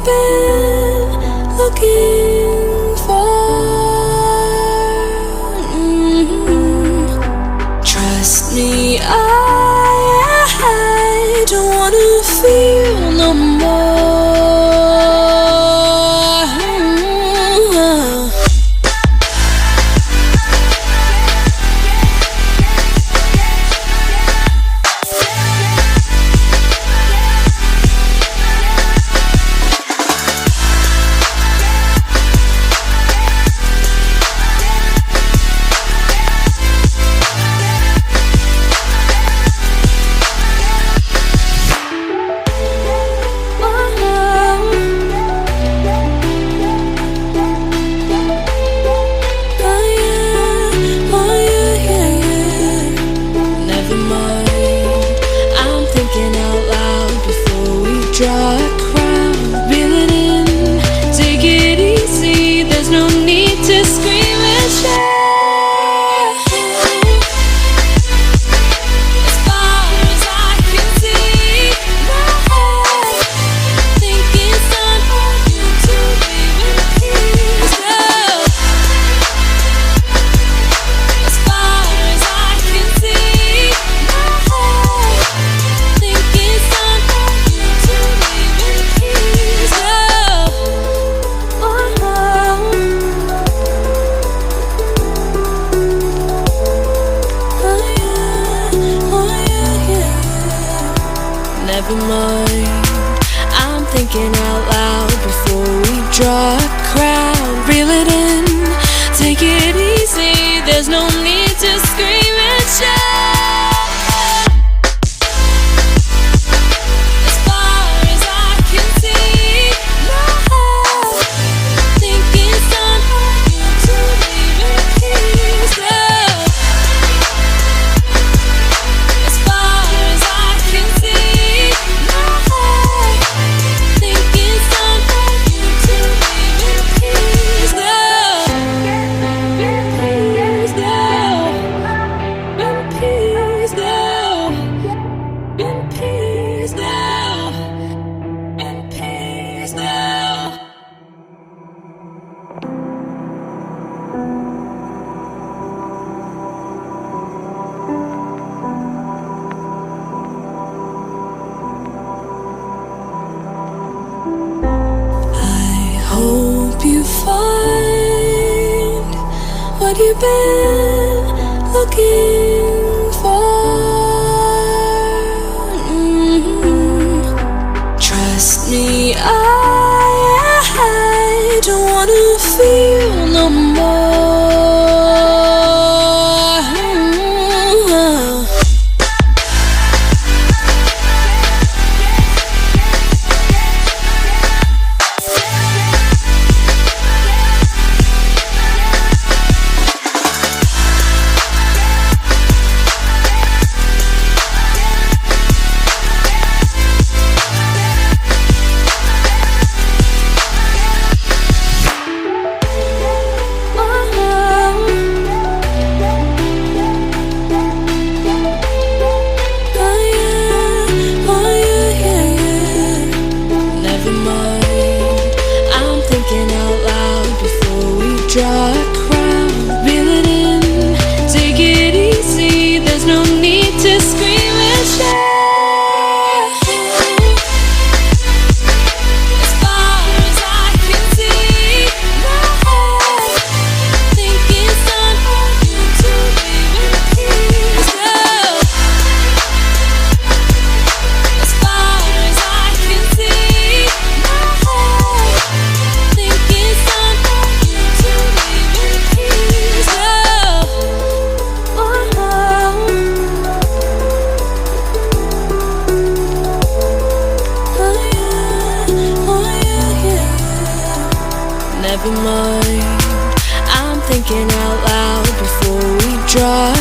been looking for? Trust me, I don't wanna feel no more. Draw a crowd, reel it in, take it easy, there's no need to scream and shout. As far as I can see, my head think it's time for you to leave in peace. As far as I can see, my head think it's time for you to leave in peace. Never mind, I'm thinking out loud before we draw a crowd. Reel it in, take it easy, there's no need to scream and shout. As far as I can see, my head think it's time for you to leave in peace. As far as I can see, my head think it's time for you to leave in peace. In peace now, in peace now. I hope you find what you've been looking for. Trust me, I don't wanna feel no more. Never mind, I'm thinking out loud before we draw a crowd. Reel it in, take it easy, there's no need to scream and shout. As far as I can see, my head think it's time for you to leave in peace. As far as I can see, my head think it's time for you to leave in peace. Never mind, I'm thinking out loud before we draw